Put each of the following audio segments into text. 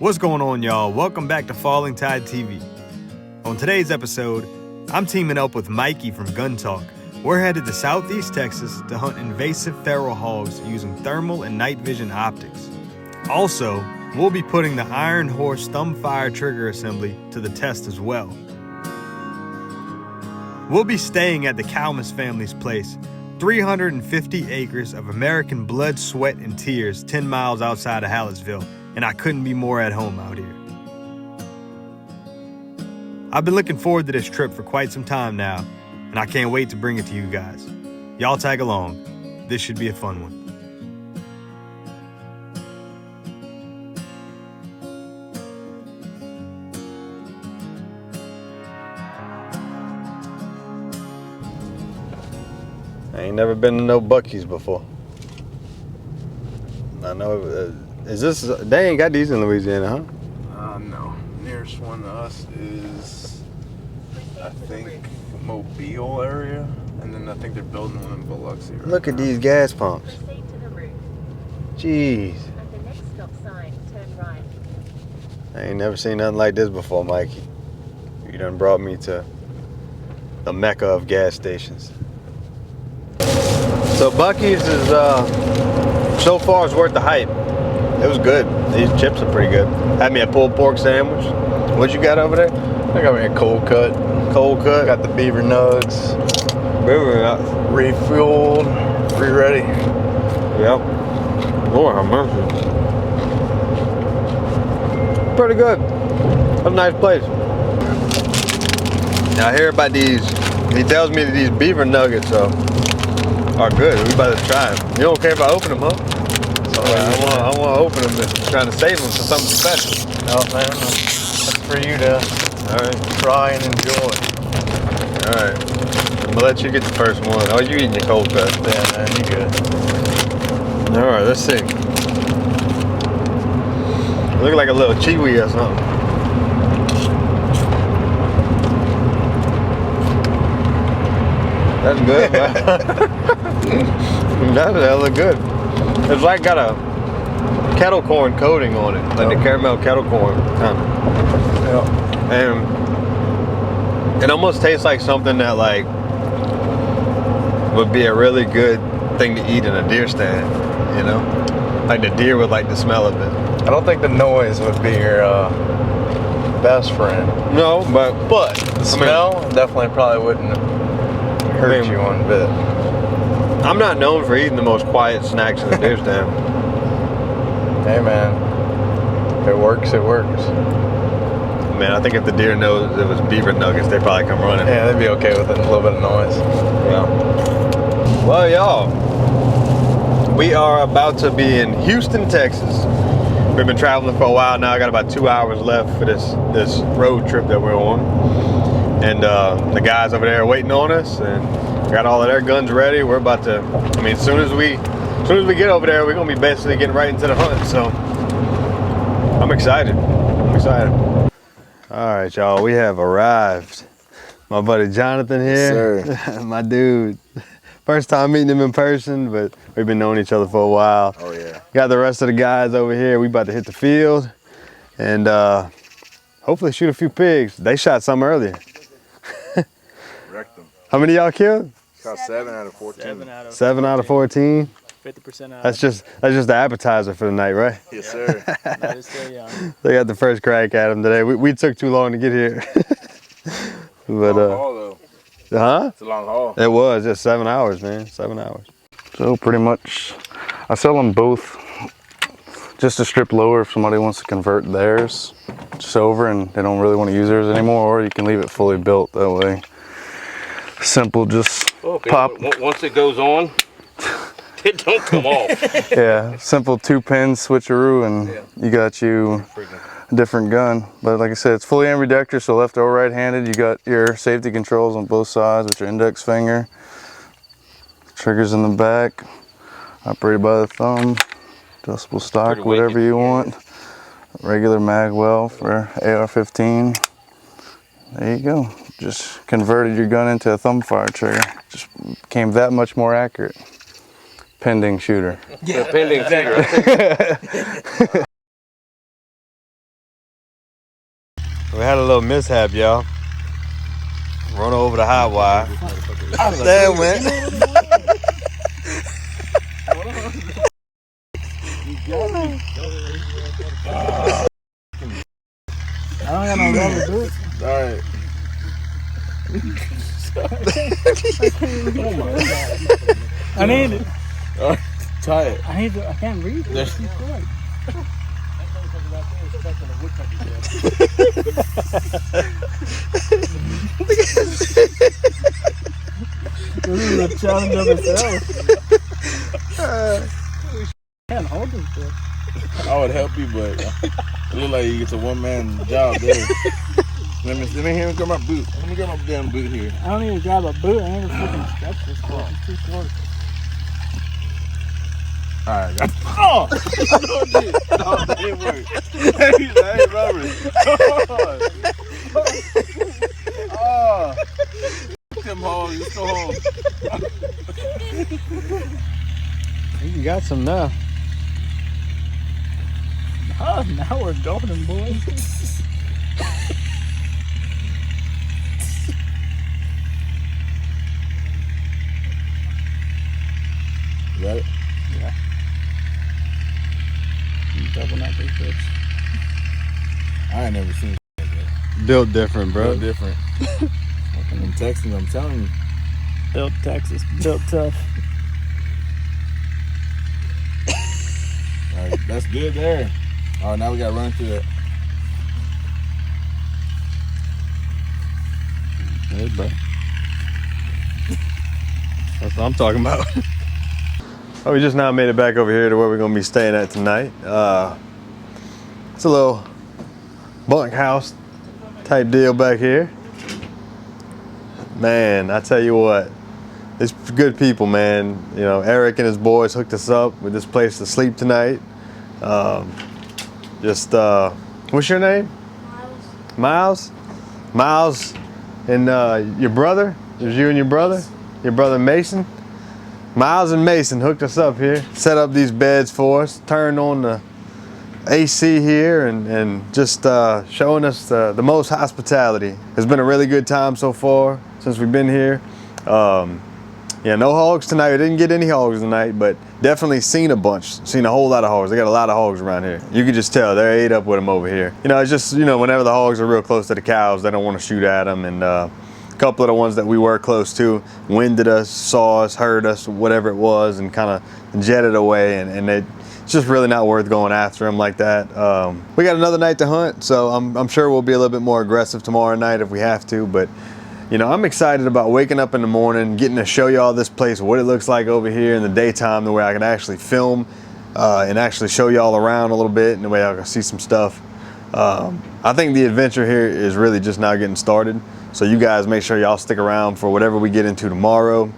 What's going on, y'all? Welcome back to Falling Tide TV. On today's episode, I'm teaming up with Mikey from Gun Talk. We're headed to Southeast Texas to hunt invasive feral hogs using thermal and night vision optics. Also, we'll be putting the Iron Horse Thumbfire trigger assembly to the test as well. We'll be staying at the Kalmus family's place, 350 acres of American blood, sweat, and tears 10 miles outside of Hallettsville, and I couldn't be more at home out here. I've been looking forward to this trip for quite some time now, and I can't wait to bring it to you guys. Y'all tag along. This should be a fun one. I ain't never been to no Buc-ee's before. I know, they ain't got these in Louisiana, huh? No. Nearest one to us is, I think, Mobile area, and then I think they're building one in Biloxi. Right Look at now. these gas pumps. Jeez. At the next stop sign, turn right. I ain't never seen nothing like this before, Mikey. You done brought me to the mecca of gas stations. So Buc-ee's is, so far is worth the hype. It was good. These chips are pretty good. Had me a pulled pork sandwich. What you got over there? I got me a cold cut. Cold cut. Got the beaver nugs. Beaver nuts. Refueled. Ready. Yep. Lord have mercy. Pretty good. That's a nice place. Now I hear about these. He tells me that these beaver nuggets are good. We about to try them. You don't care if I open them, huh? I want to open them and trying to save them for something special. No, man. That's for you to try and enjoy. All right. I'm gonna let you get the first one. Oh, you eating your cold cut? Yeah, man, you good. All right, let's see. Look like a little chiwi or something. That's good, man. That hella good. It's like got a kettle corn coating on it, like the caramel kettle corn kind of. Yeah. And it almost tastes like something that like would be a really good thing to eat in a deer stand, you know? Like the deer would like the smell of it. I don't think the noise would be your best friend. No, but the smell definitely probably wouldn't hurt you one bit. I'm not known for eating the most quiet snacks in the deer stand. Hey man, if it works, it works. Man, I think if the deer knows it was beaver nuggets, they'd probably come running. Yeah, they'd be okay with it, a little bit of noise. Yeah. Well, y'all, we are about to be in Houston, Texas. We've been traveling for a while now. I got about 2 hours left for this road trip that we're on. And the guys over there are waiting on us, and got all of their guns ready. We're about to, I mean, as soon as we get over there, we're gonna be basically getting right into the hunt. So I'm excited. All right, y'all, we have arrived. My buddy Jonathan here. Yes, sir. My dude. First time meeting him in person, but we've been knowing each other for a while. Oh yeah. Got the rest of the guys over here. We about to hit the field and hopefully shoot a few pigs. They shot some earlier. Wrecked them. How many y'all killed? Got 7 out of 14. 7 out of 14. 50% out. That's just the appetizer for the night, right? Yes, sir. That is still young. They got the first crack at them today. We took too long to get here. But Long haul though. huh? It's a long haul. It was just 7 hours, man. 7 hours. So pretty much, I sell them both just a strip lower if somebody wants to convert theirs just over and they don't really want to use theirs anymore, or you can leave it fully built that way. Simple, just pop. Once it goes on, it don't come off. Yeah, simple 2-pin switcheroo and you got you a different gun. But like I said, it's fully ambidextrous, so left or right-handed. You got your safety controls on both sides with your index finger. Triggers in the back, operated by the thumb. Adjustable stock, Pretty whatever wicked. you want. Regular mag well for AR-15. There you go. Just converted your gun into a thumbfire trigger. Just became that much more accurate. Pending shooter. Yeah, pending shooter. We had a little mishap, y'all. Run over the high wire. There it went. I don't got no rubber boots. Alright. I need it. Try it. I can't read it. There's- This is a challenge of itself. Can't hold this shit. I would help you, but it look like it's a one-man job there. Let me hear him grab my boot. Let me grab my damn boot here. I don't even grab a boot. I ain't even freaking stretch this stuff. It's too short. Alright, got oh! No, that didn't work. That ain't rubber. Oh! Them hoes, you still home. You got some now. Oh, now we're golden, boys. You got it? Double knot these bitch. I ain't never seen it. Built different, bro. Real different. I'm texting, I'm telling you. Built Texas, built tough. Alright, that's good there. Alright, now we gotta run through that. Hey, bro. That's what I'm talking about. Oh, we just now made it back over here to where we're gonna be staying at tonight. It's a little bunkhouse type deal back here. Man, I tell you what, it's good people, man. You know, Eric and his boys hooked us up with this place to sleep tonight. What's your name? Miles. Miles and your brother? It was you and your brother? Your brother Mason? Miles and Mason hooked us up here, set up these beds for us, turned on the AC here and just showing us the most hospitality. It's been a really good time so far since we've been here. Yeah, no hogs tonight. We didn't get any hogs tonight, but definitely seen a bunch. Seen a whole lot of hogs. They got a lot of hogs around here. You can just tell they're ate up with them over here. You know, it's just, you know, whenever the hogs are real close to the cows, they don't want to shoot at them. And a couple of the ones that we were close to winded us, saw us, heard us, whatever it was, and kind of jetted away. And it's just really not worth going after them like that. We got another night to hunt, so I'm sure we'll be a little bit more aggressive tomorrow night if we have to. But you know, I'm excited about waking up in the morning, getting to show y'all this place, what it looks like over here in the daytime, the way I can actually film and actually show y'all around a little bit, and the way I can see some stuff. I think the adventure here is really just now getting started. So you guys make sure y'all stick around for whatever we get into tomorrow.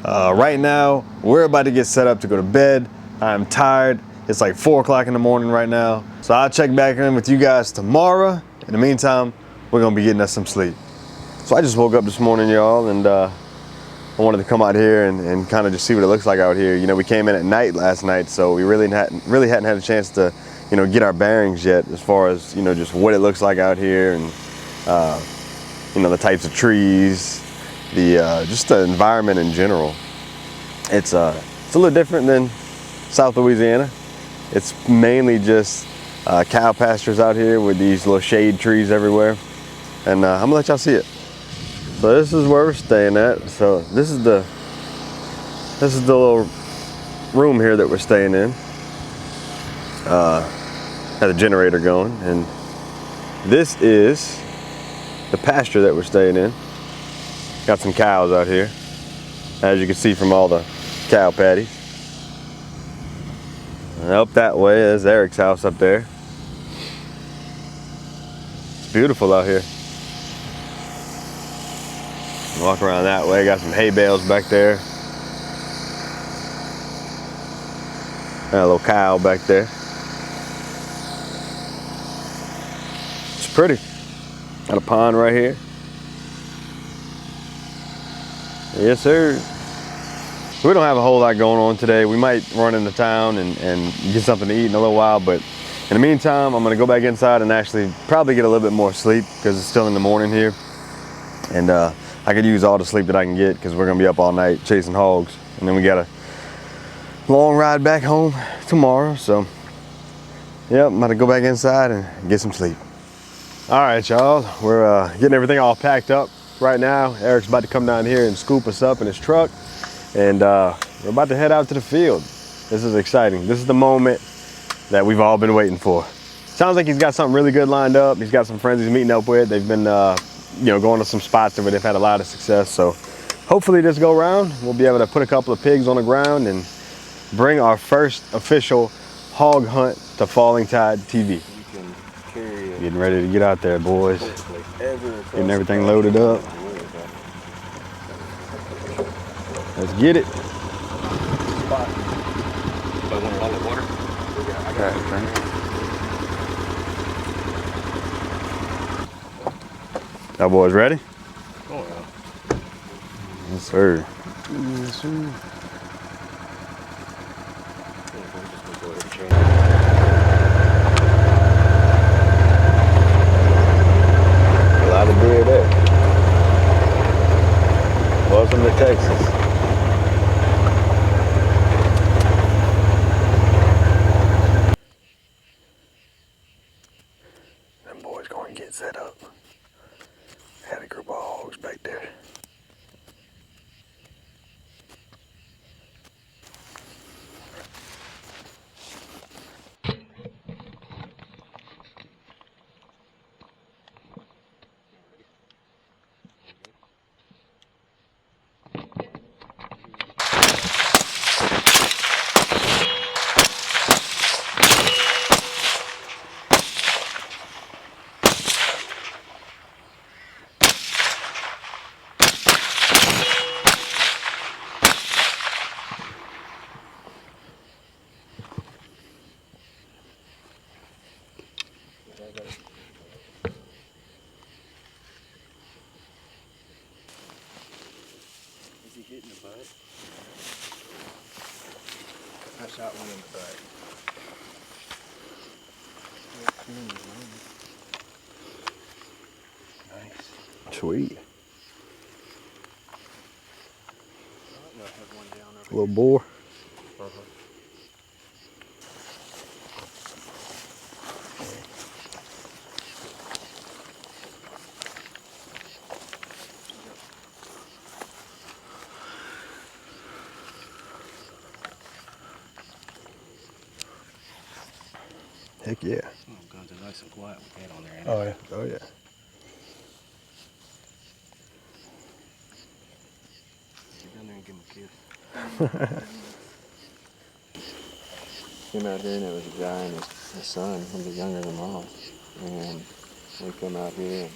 Right now, we're about to get set up to go to bed. I'm tired. It's like 4 o'clock in the morning right now. So I'll check back in with you guys tomorrow. In the meantime, we're gonna be getting us some sleep. So I just woke up this morning, y'all, and I wanted to come out here and kind of just see what it looks like out here. You know, we came in at night last night, so we really hadn't had a chance to, you know, get our bearings yet as far as, you know, just what it looks like out here and, you know, the types of trees, just the environment in general. It's a little different than South Louisiana. It's mainly just cow pastures out here with these little shade trees everywhere. And I'm gonna let y'all see it. So this is where we're staying at. So this is the little room here that we're staying in. Had a generator going, and this is the pasture that we're staying in. Got some cows out here, as you can see from all the cow patties. And up that way is Eric's house up there. It's beautiful out here. Walk around that way, got some hay bales back there. Got a little cow back there. It's pretty. Got a pond right here. Yes, sir. We don't have a whole lot going on today. We might run into town and get something to eat in a little while, but In the meantime, I'm gonna go back inside and actually probably get a little bit more sleep because it's still in the morning here. And I could use all the sleep that I can get because we're gonna be up all night chasing hogs. And then we got a long ride back home tomorrow. So, yep, I'm gonna go back inside and get some sleep. All right, y'all, we're getting everything all packed up right now. Eric's about to come down here and scoop us up in his truck. And we're about to head out to the field. This is exciting. This is the moment that we've all been waiting for. Sounds like he's got something really good lined up. He's got some friends he's meeting up with. They've been going to some spots where they've had a lot of success. So hopefully this go round, we'll be able to put a couple of pigs on the ground and bring our first official hog hunt to Falling Tide TV. Getting ready to get out there, boys. Getting everything loaded up. Let's get it. Y'all boys ready? Oh, yeah. Yes, sir. Yes, sir. A lot of deer there. Welcome to Texas. Them boys going to get set up. Had a group of hogs back there. Is he hitting the butt? I shot one in the butt. Nice. Sweet. I have one down over Little boar. Heck yeah. Oh, guns are nice and quiet with that on there. Ain't Oh yeah. Oh yeah. Get down there and give him a kiss. Came out here and it was a guy and his son, a little bit younger than mom. And we come out here and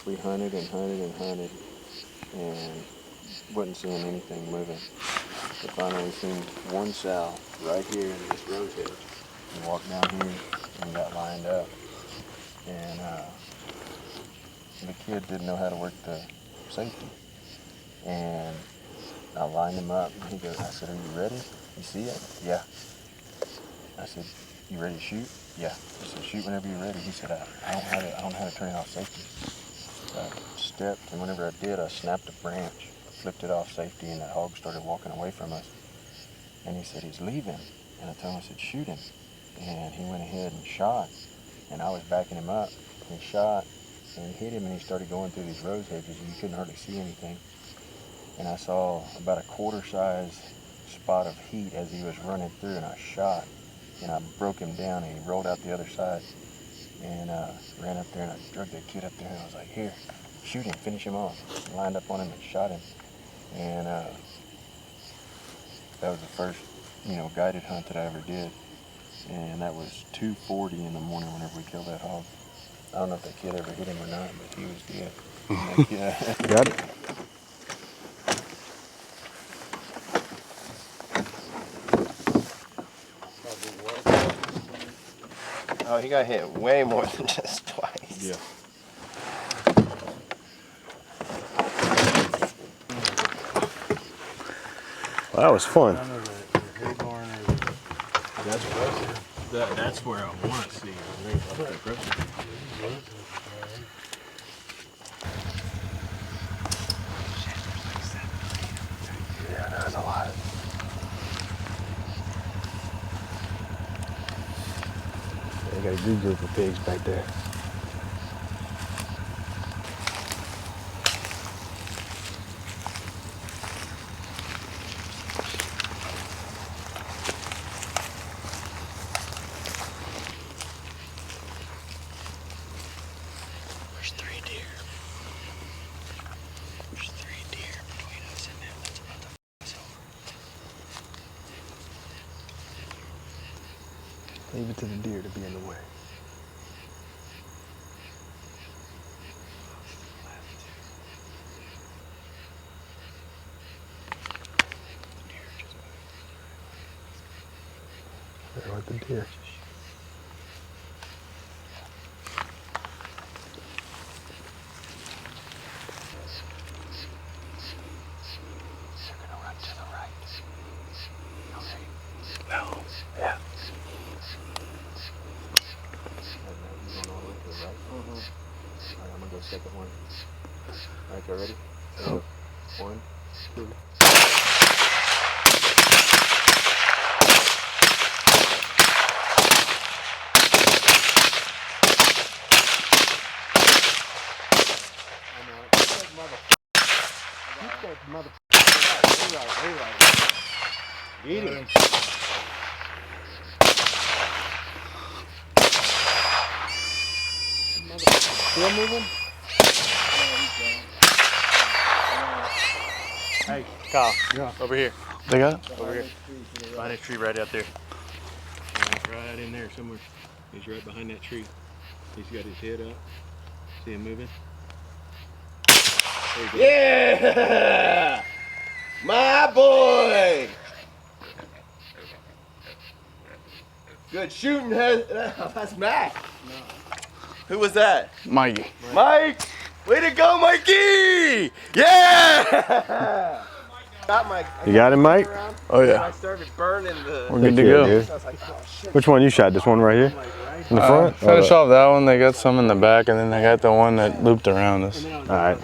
we hunted and hunted and hunted and wasn't seeing anything moving. But finally we seen one sow right here in this rose hedge. We walked down here and got lined up. And the kid didn't know how to work the safety. And I lined him up. I said, "Are you ready? You see it?" "Yeah." I said, "You ready to shoot?" "Yeah." I said, "Shoot whenever you're ready." He said, I don't know how to turn off safety." So I stepped, and whenever I did, I snapped a branch, flipped it off safety, and that hog started walking away from us. And he said, "He's leaving." And I told him, I said, "Shoot him." And he went ahead and shot. And I was backing him up. And he shot, and he hit him, and he started going through these rose hedges, and you couldn't hardly see anything. And I saw about a quarter-size spot of heat as he was running through, and I shot. And I broke him down, and he rolled out the other side. And ran up there, and I dragged that kid up there, and I was like, "Here, shoot him, finish him off." I lined up on him and shot him. And that was the first, guided hunt that I ever did. And that was 2:40 in the morning whenever we killed that hog. I don't know if that kid ever hit him or not, but he was dead. Yeah. Got it? Oh, he got hit way more than just twice. Yeah. Well, that was fun. I know the hay barn or the... That's what That's where I want to see. Yeah, there's a lot. They got a good group of pigs back there. There's 3 deer. There's 3 deer between us and them. That's about to f us over. Leave it to the deer to be in the way. There with the deer. Yeah. Alright, I'm gonna go second one. Alright, y'all ready? Oh. 1, 2. Get him. Still moving? Hey, Kyle, over here. They got it? Over here. Behind that tree right out there. Right in there somewhere. He's right behind that tree. He's got his head up. See him moving? There you go. Yeah! My boy! Good shooting. That's Mac. Who was that? Mikey. Mike! Way to go, Mikey! Yeah! Got Mike. You got him, Mike? Oh I yeah. started burning the. We're good to go. Dude. I was like, oh shit. Which one you shot? This one right here? In the front? Finish off that one. They got some in the back, and then they got the one that looped around us. All right.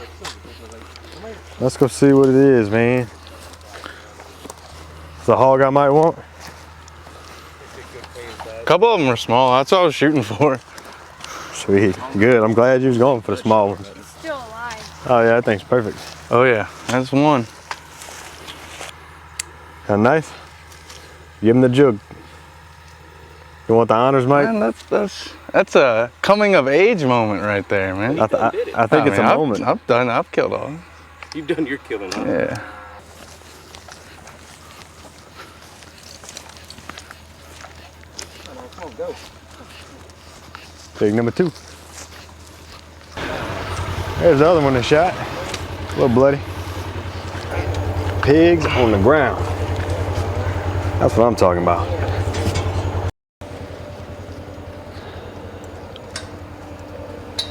Let's go see what it is, man. It's a hog I might want. A couple of them are small. That's what I was shooting for. Sweet. Good. I'm glad you was going for the small ones. It's still alive. Oh yeah, that thing's perfect. Oh yeah, that's one. Got a knife? Give him the jug. You want the honors, Mike? Man, that's a coming of age moment right there, man. I think it's a moment. I've killed all. You've done your killing, huh? Yeah. Pig number 2. There's the other one that shot. A little bloody. Pigs on the ground. That's what I'm talking about.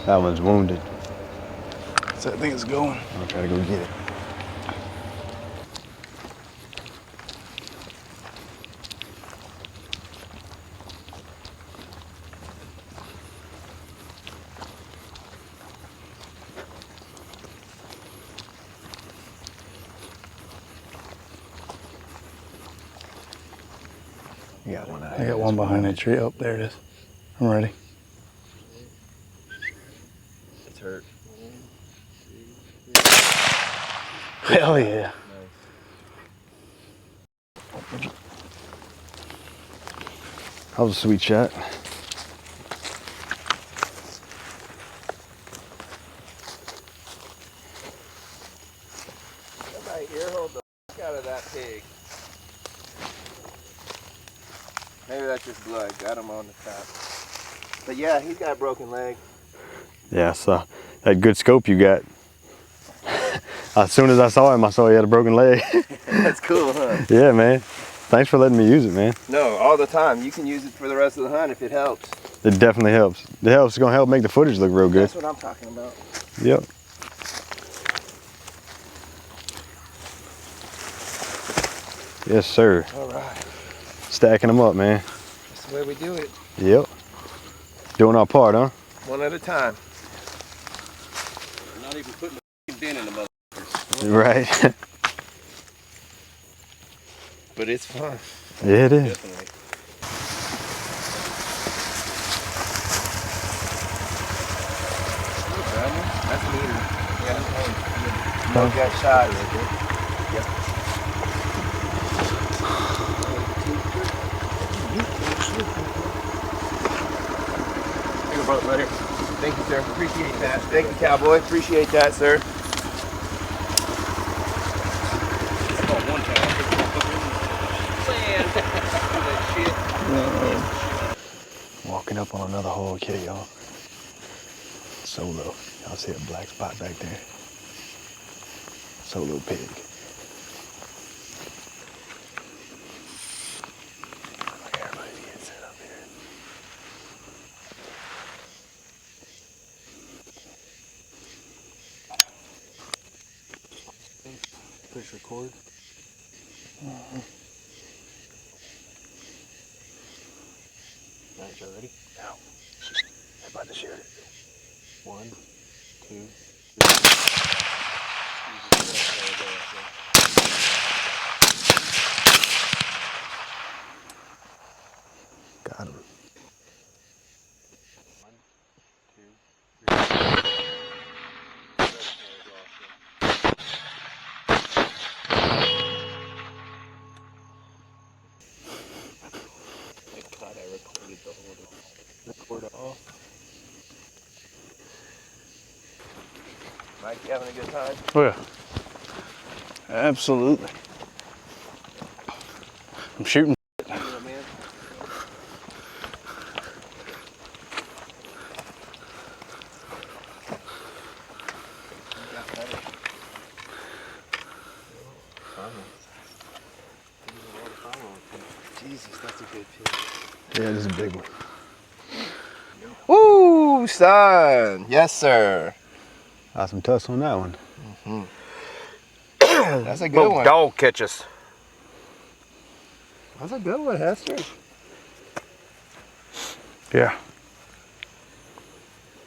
That one's wounded. So I think it's going. I'll try to go get it. You got one. I got one behind that tree. Oh, there it is. I'm ready. It's hurt. Hell yeah. That was a sweet shot. Somebody ear hold the fuck out of that pig. Maybe that's just blood. Got him on the top. But yeah, he's got a broken leg. Yeah, so that good scope you got. As soon as I saw him, I saw he had a broken leg. That's cool, huh? Yeah, man. Thanks for letting me use it, man. No, all the time. You can use it for the rest of the hunt if it helps. It definitely helps. It helps. It's gonna help make the footage look real good. That's what I'm talking about. Yep. Yes, sir. All right. Stacking them up, man. Yes, the way we do it. Yep. Doing our part, huh? One at a time. Not even putting a dent in the mother. Right. But it's fun. Yeah, it is. Definitely. That's meter. Yeah. No gut shots. Here, brother, right here. Thank you, sir. Appreciate that. Thank you, cowboy. Appreciate that, sir. Walking up on another hog here, y'all. Solo. Y'all see a black spot back there. Solo pig. Look, everybody's getting set up here. Push record. Alright, y'all ready? No. They're about to shoot it. 1, 2, 3. Got him. 1, 2, 3. I recorded the whole record off. Mike, you having a good time? Oh yeah. Absolutely. I'm shooting. Jesus, that's a good pig. Yeah, this is a big one. Woo, son. Yes, sir. Got some tusk on that one. That's a good one. Dog catches. That's a good one, Hester. Yeah.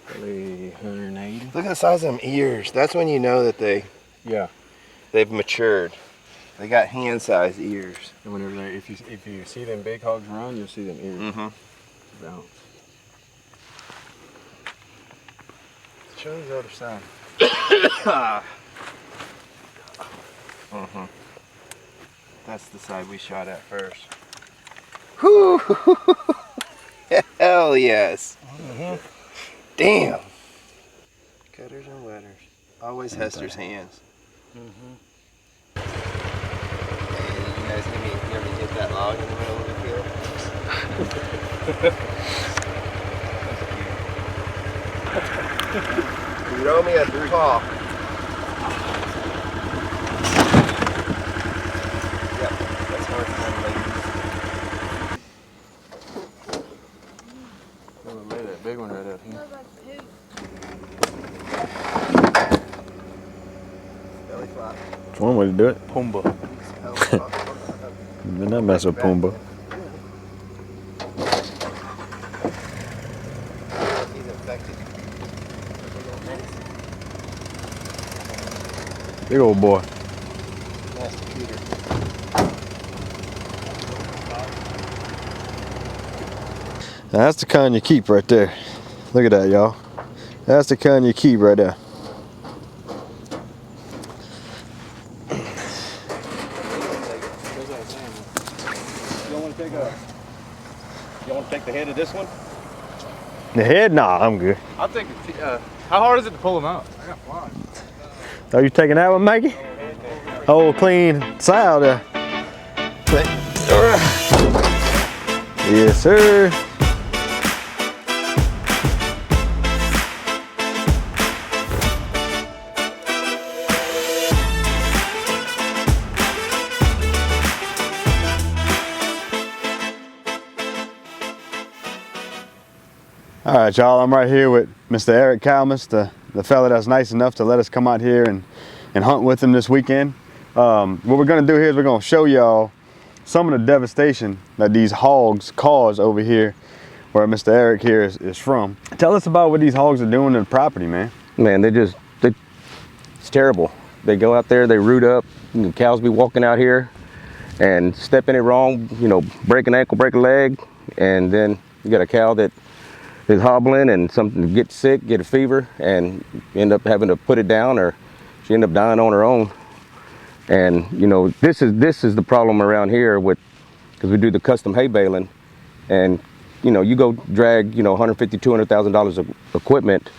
Probably 180. Look at the size of them ears. That's when you know that they've matured. They got hand-sized ears. And whenever if you see them big hogs run, you'll see them ears Mm-hmm. bounce. Show you the other side. Mm-hmm. That's the side we shot at first. Whew! Hell yes. Mm-hmm. Damn. Cutters and wetters. Always Hester's hands. Mm-hmm. Hey, you guys never hit that log in the middle of the field? You owe me a talk. Yep, that's north of We made that big one right out here. Belly flop. That's one way to do it. Pumba. Did not mess with Pumbaa. He's infected. Big old boy. Nasty Peter. Now that's the kind you keep right there. Look at that, y'all. That's the kind you keep right there. You want to take the head of this one? The head? Nah, I'm good. I'll take it. How hard is it to pull them out? I got flies. Are you taking that one, Mikey? Oh, clean sow there. Yes, sir. All right, y'all, I'm right here with Mr. Eric Kalmus, the fella that's nice enough to let us come out here and hunt with him this weekend. What we're gonna do here is we're gonna show y'all some of the devastation that these hogs cause over here, where Mr. Eric here is from. Tell us about what these hogs are doing to the property, man. Man, it's terrible. They go out there, they root up, and the cows be walking out here and stepping it wrong, you know, break an ankle, break a leg, and then you got a cow that is hobbling and something gets sick, get a fever, and end up having to put it down, or she end up dying on her own. And you know, this is the problem around here with, because we do the custom hay baling, and you know, you go drag, you know, $150,000, $200,000 of equipment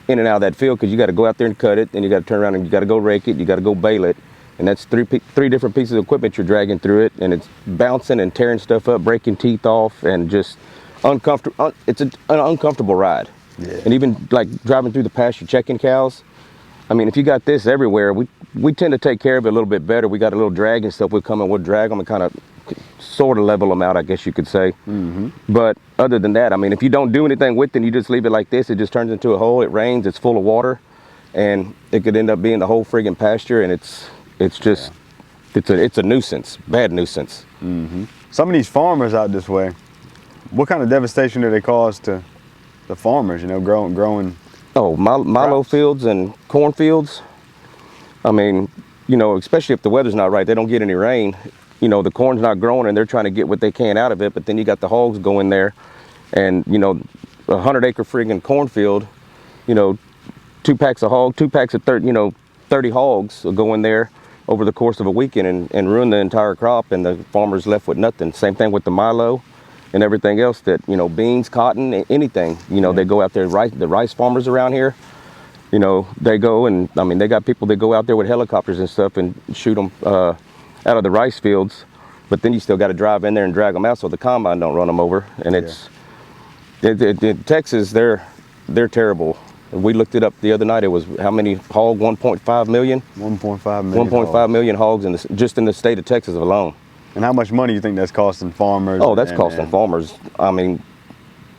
in and out of that field, because you got to go out there and cut it, then you got to turn around and you got to go rake it, you got to go bale it, and that's three different pieces of equipment you're dragging through it, and it's bouncing and tearing stuff up, breaking teeth off, and just uncomfortable. It's an uncomfortable ride. Yeah. And even like driving through the pasture checking cows, I mean, if you got this everywhere, we tend to take care of it a little bit better. We got a little drag and stuff. We'll come and we'll drag them and kind of sort of level them out, I guess you could say. Mm-hmm. But other than that, I mean, if you don't do anything with it and you just leave it like this, it just turns into a hole. It rains, it's full of water, and it could end up being the whole friggin' pasture, and it's just, it's a nuisance, bad nuisance. Mm-hmm. Some of these farmers out this way, what kind of devastation do they cause to the farmers, you know, growing? Oh, milo fields and corn fields. I mean, you know, especially if the weather's not right, they don't get any rain. You know, the corn's not growing and they're trying to get what they can out of it, but then you got the hogs going there, and you know, 100-acre friggin' cornfield, you know, 2 packs of 30, you know, 30 hogs will go in there over the course of a weekend and ruin the entire crop, and the farmer's left with nothing. Same thing with the milo and everything else, that, you know, beans, cotton, anything, you know, they go out there, the rice farmers around here, you know, they go, and I mean, they got people that go out there with helicopters and stuff and shoot them out of the rice fields, but then you still got to drive in there and drag them out so the combine don't run them over. And in Texas, they're terrible. We looked it up the other night. It was how many hog? 1.5 million. 1.5 million. 1.5 million hogs just in the state of Texas alone. And how much money do you think that's costing farmers? Oh, that's costing farmers, I mean,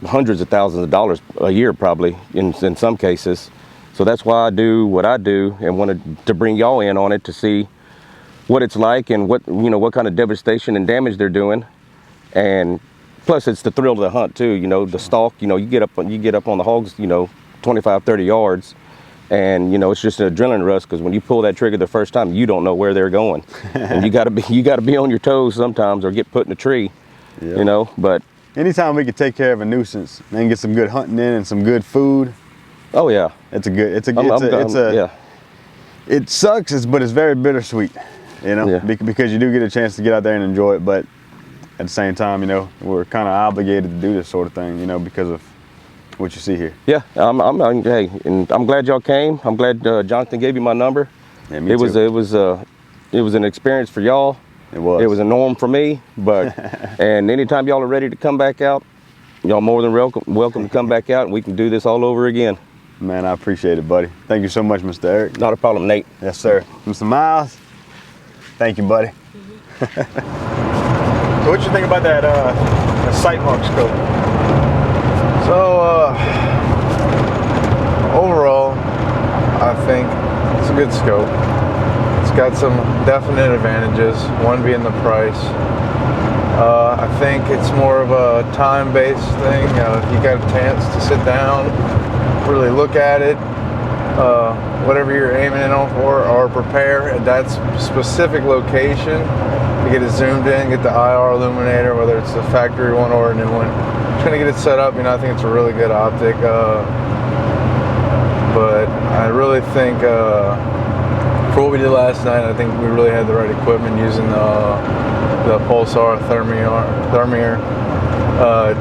hundreds of thousands of dollars a year probably in some cases. So that's why I do what I do, and wanted to bring y'all in on it to see what it's like and what, you know, what kind of devastation and damage they're doing. And plus it's the thrill of the hunt too, you know, the stalk, you know, you get up on the hogs, you know, 25, 30 yards. And you know, it's just an adrenaline rush, because when you pull that trigger the first time, you don't know where they're going, and you got to be on your toes sometimes, or get put in a tree. Yep. You know. But anytime we can take care of a nuisance and get some good hunting in and some good food. Oh yeah, it sucks, but it's very bittersweet. You know, because you do get a chance to get out there and enjoy it, but at the same time, you know, we're kind of obligated to do this sort of thing, you know, because of what you see here. Yeah, hey, and I'm glad y'all came. I'm glad Jonathan gave you my number. Yeah, me too. It was an experience for y'all. It was a norm for me, but and anytime y'all are ready to come back out, y'all more than welcome to come back out, and we can do this all over again. Man, I appreciate it, buddy. Thank you so much, Mr. Eric. Not a problem, Nate. Yes, sir. Mr. Miles, thank you, buddy. So what you think about that sight mark scope? So overall, I think it's a good scope. It's got some definite advantages, one being the price. I think it's more of a time-based thing. If you got a chance to sit down, really look at it, whatever you're aiming in on for, or prepare at that specific location to get it zoomed in, get the IR illuminator, whether it's the factory one or a new one. Just gonna get it set up. You know, I think it's a really good optic, but I really think for what we did last night, I think we really had the right equipment using the Pulsar Thermier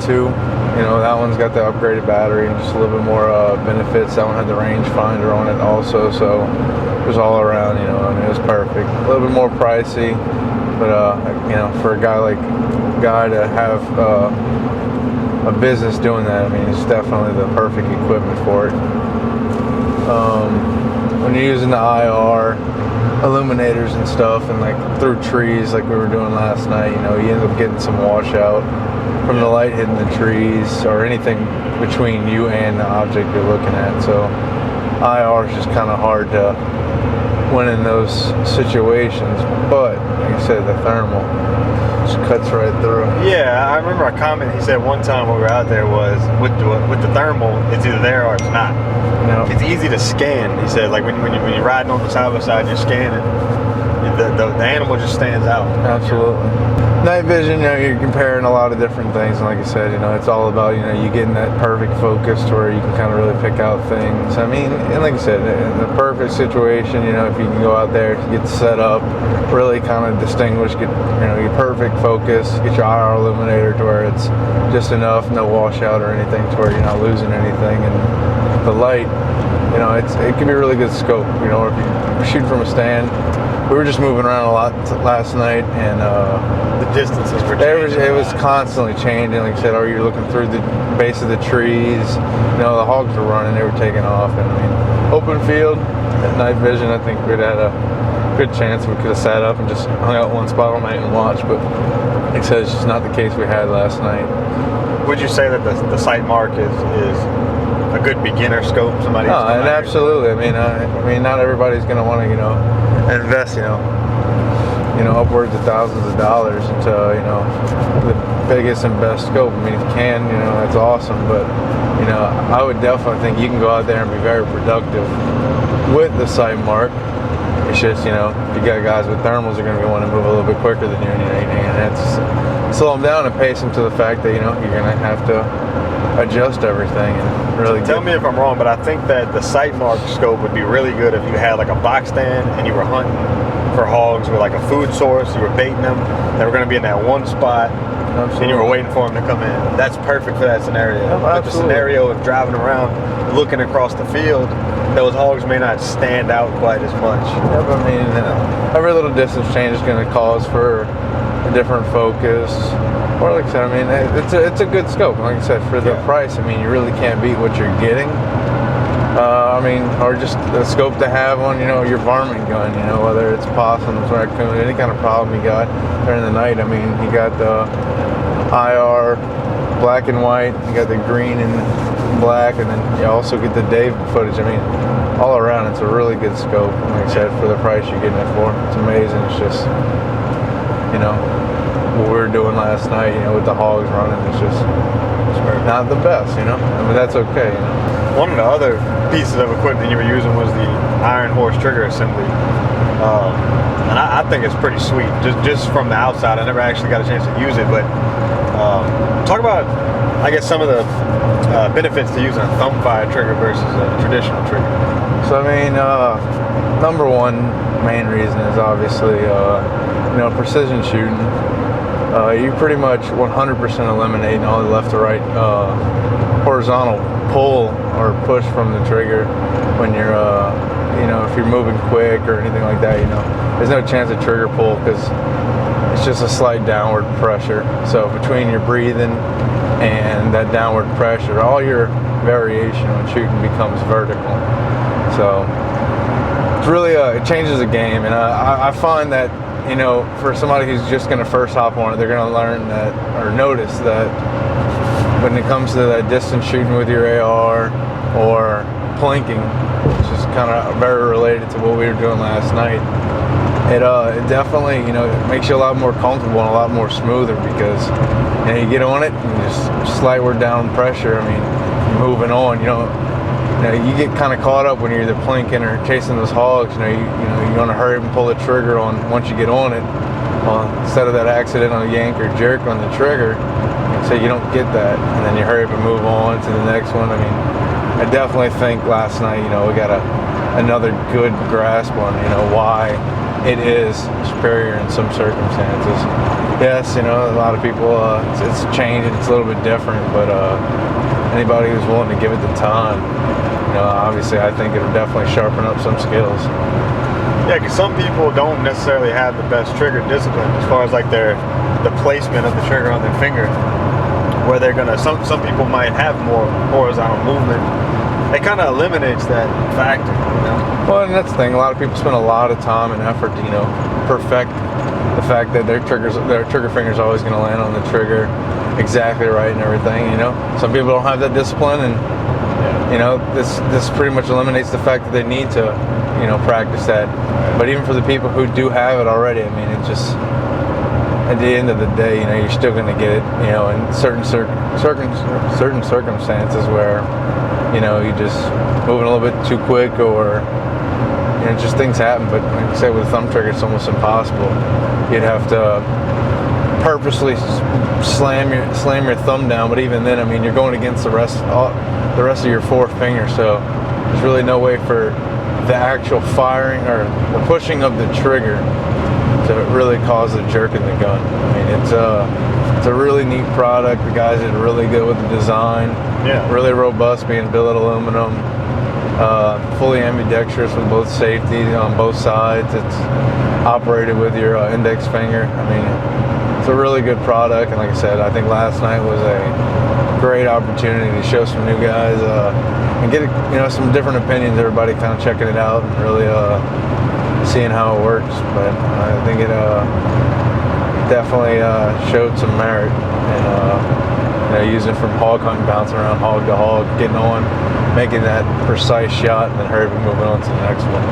2. You know, that one's got the upgraded battery and just a little bit more benefits. That one had the rangefinder on it also, so it was all around, you know, I mean, it was perfect. A little bit more pricey, but you know, for a guy like Guy to have a business doing that, I mean, it's definitely the perfect equipment for it. When you're using the IR illuminators and stuff, and like through trees like we were doing last night, you know, you end up getting some washout from the light hitting the trees or anything between you and the object you're looking at. So IR is just kind of hard to win in those situations, but like I said, the thermal. just cuts right through. Yeah, I remember a comment he said one time when we were out there was with the thermal, it's either there or it's not. No. It's easy to scan. He said, like when you're riding on the side by side, you're scanning. The animal just stands out. Absolutely. Night vision, you know, you're comparing a lot of different things, and like I said, you know, it's all about, you know, you getting that perfect focus to where you can kind of really pick out things. I mean, and like I said, in the perfect situation, you know, if you can go out there, get set up, really kind of distinguish, get, you know, your perfect focus, get your IR illuminator to where it's just enough, no washout or anything, to where you're not losing anything, and the light, you know, it can be a really good scope, you know, if you shoot from a stand. We were just moving around a lot last night, and the distances were changing. It was constantly changing. Like I said, or you're looking through the base of the trees. You know, the hogs were running; they were taking off. And I mean, open field at night vision, I think we'd had a good chance. We could have sat up and just hung out one spot all night and watched. But like I said, it's just not the case we had last night. Would you say that the sight mark is a good beginner scope? Somebody? No, and absolutely. I mean, not everybody's going to want to, you know, invest, you know, upwards of thousands of dollars into, you know, the biggest and best scope. I mean, if you can, you know, that's awesome. But, you know, I would definitely think you can go out there and be very productive with the sight mark. It's just, you know, you got guys with thermals are going to want to move a little bit quicker than you, and that's slow them down and pace them to the fact that, you know, you're going to have to adjust everything and really tell me if I'm wrong, but I think that the sight mark scope would be really good if you had like a box stand and you were hunting for hogs with like a food source, you were baiting them, they were going to be in that one spot. Absolutely. And you were waiting for them to come in. That's perfect for that scenario. But the scenario of driving around looking across the field, those hogs may not stand out quite as much. Yeah, but I mean, you know, every little distance change is going to cause for a different focus. Or like I said, I mean, it's a good scope. Like I said, for the price, I mean, you really can't beat what you're getting. I mean, or just the scope to have on, you know, your varmint gun, you know, whether it's possums, raccoon, any kind of problem you got during the night. I mean, you got the IR black and white, you got the green and black, and then you also get the day footage. I mean, all around, it's a really good scope. Like I said, for the price you're getting it for, it's amazing. It's just, you know, what we were doing last night, you know, with the hogs running, it's just not the best, you know. I mean, that's okay, you know. One of the other pieces of equipment you were using was the iron horse trigger assembly, and I think it's pretty sweet. Just from the outside, I never actually got a chance to use it, but talk about, I guess, some of the benefits to using a thumbfire trigger versus a traditional trigger. So I mean, number one main reason is obviously, you know, precision shooting. You pretty much 100% eliminating all the left to right horizontal pull or push from the trigger when you're, you know, if you're moving quick or anything like that, you know, there's no chance of trigger pull because it's just a slight downward pressure. So between your breathing and that downward pressure, all your variation when shooting becomes vertical. So it's really, it changes the game, and I find that, you know, for somebody who's just going to first hop on it, they're going to learn that, or notice that when it comes to that distance shooting with your AR or plinking, which is kind of very related to what we were doing last night, it definitely, you know, it makes you a lot more comfortable and a lot more smoother because, you know, you get on it and just slightward down pressure. I mean, moving on, you know, you get kind of caught up when you're either plinking or chasing those hogs. You know, you want to hurry up and pull the trigger on once you get on it. Well, instead of that accidental yank or jerk on the trigger, so you don't get that, and then you hurry up and move on to the next one. I mean, I definitely think last night, you know, we got another good grasp on, you know, why it is superior in some circumstances. Yes, you know, a lot of people, it's changed, it's a little bit different, but anybody who's willing to give it the time, you know, obviously I think it'll definitely sharpen up some skills. Yeah, because some people don't necessarily have the best trigger discipline as far as like the placement of the trigger on their finger, where they're gonna, some people might have more horizontal movement. It kind of eliminates that factor, you know? Well, and that's the thing, a lot of people spend a lot of time and effort to, you know, perfect the fact that their trigger finger's always going to land on the trigger exactly right and everything, you know. Some people don't have that discipline, and you know, this pretty much eliminates the fact that they need to, you know, practice that. But even for the people who do have it already, I mean, at the end of the day, you know, you're still going to get it, you know, in certain circumstances where, you know, you just moving a little bit too quick, or, you know, just things happen. But like I said, with a thumb trigger, it's almost impossible. You'd have to purposely slam your thumb down, but even then, I mean, you're going against the rest of your four fingers, so there's really no way for the actual firing or the pushing of the trigger to really cause a jerk in the gun. I mean, it's a really neat product. The guys did really good with the design. Yeah. Really robust, being billet aluminum. Fully ambidextrous with both safety on both sides. It's operated with your index finger. I mean, it's a really good product. And like I said, I think last night was a great opportunity to show some new guys and get, you know, some different opinions. Everybody kind of checking it out and really seeing how it works. But I think it definitely showed some merit, and you know, using from hog hunting, bouncing around hog to hog, getting on, making that precise shot, and then hurriedly moving on to the next one.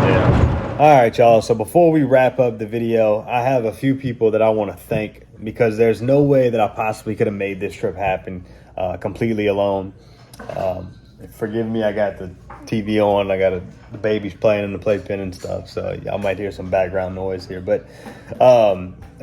Yeah. All right, y'all. So before we wrap up the video, I have a few people that I want to thank, because there's no way that I possibly could have made this trip happen completely alone. Forgive me, I got the TV on, I got the babies playing in the playpen and stuff, so y'all might hear some background noise here. But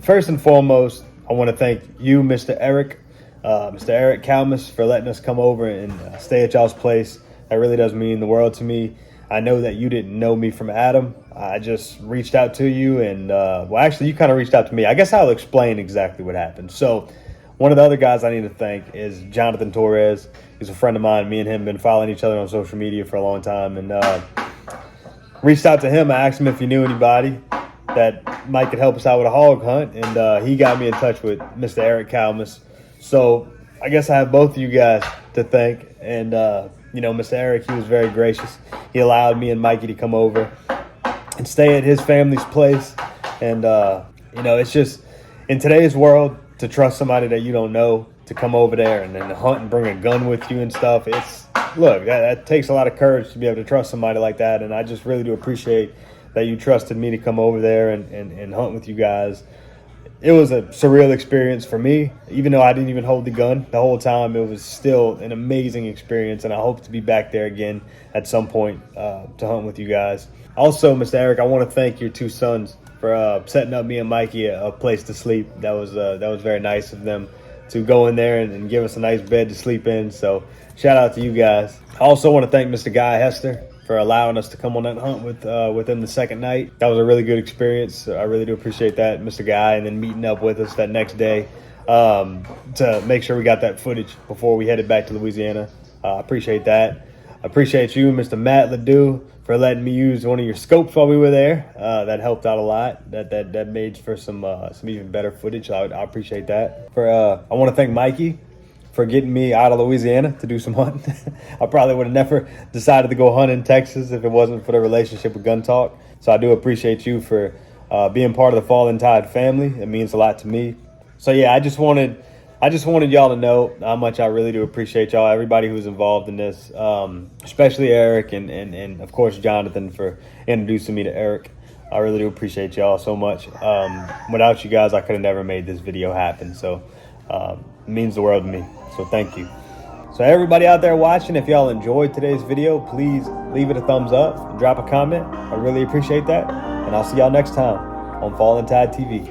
first and foremost, I want to thank you, Mr. Eric Kalmus, for letting us come over and stay at y'all's place. That really does mean the world to me. I know that you didn't know me from Adam. I just reached out to you, and well, actually, you kind of reached out to me. I guess I'll explain exactly what happened. So one of the other guys I need to thank is Jonathan Torres. He's a friend of mine. Me and him have been following each other on social media for a long time, and reached out to him. I asked him if he knew anybody that might could help us out with a hog hunt, and he got me in touch with Mr. Eric Kalmus. So I guess I have both of you guys to thank. And, you know, Mr. Eric, he was very gracious. He allowed me and Mikey to come over and stay at his family's place. And, you know, it's just, in today's world, to trust somebody that you don't know to come over there and then hunt and bring a gun with you and stuff, that takes a lot of courage to be able to trust somebody like that. And I just really do appreciate that you trusted me to come over there and hunt with you guys. It was a surreal experience for me. Even though I didn't even hold the gun the whole time, it was still an amazing experience, and I hope to be back there again at some point to hunt with you guys. Also, Mr. Eric, I want to thank your two sons for setting up me and Mikey a place to sleep. That was very nice of them to go in there and give us a nice bed to sleep in. So shout out to you guys. I also want to thank Mr. Guy Hester for allowing us to come on that hunt with him the second night. That was a really good experience. I really do appreciate that, Mr. Guy, and then meeting up with us that next day to make sure we got that footage before we headed back to Louisiana. I appreciate that. I appreciate you, Mr. Matt Ledoux, for letting me use one of your scopes while we were there. That helped out a lot. That made for some even better footage. I appreciate that. I want to thank Mikey for getting me out of Louisiana to do some hunting. I probably would have never decided to go hunt in Texas if it wasn't for the relationship with Gun Talk. So I do appreciate you for being part of the Fallen Tide family. It means a lot to me. So yeah, I just wanted y'all to know how much I really do appreciate y'all, everybody who's involved in this, especially Eric and of course Jonathan for introducing me to Eric. I really do appreciate y'all so much. Without you guys, I could have never made this video happen. So it means the world to me. So thank you. So everybody out there watching, if y'all enjoyed today's video, please leave it a thumbs up and drop a comment. I really appreciate that. And I'll see y'all next time on Fallen Tide TV.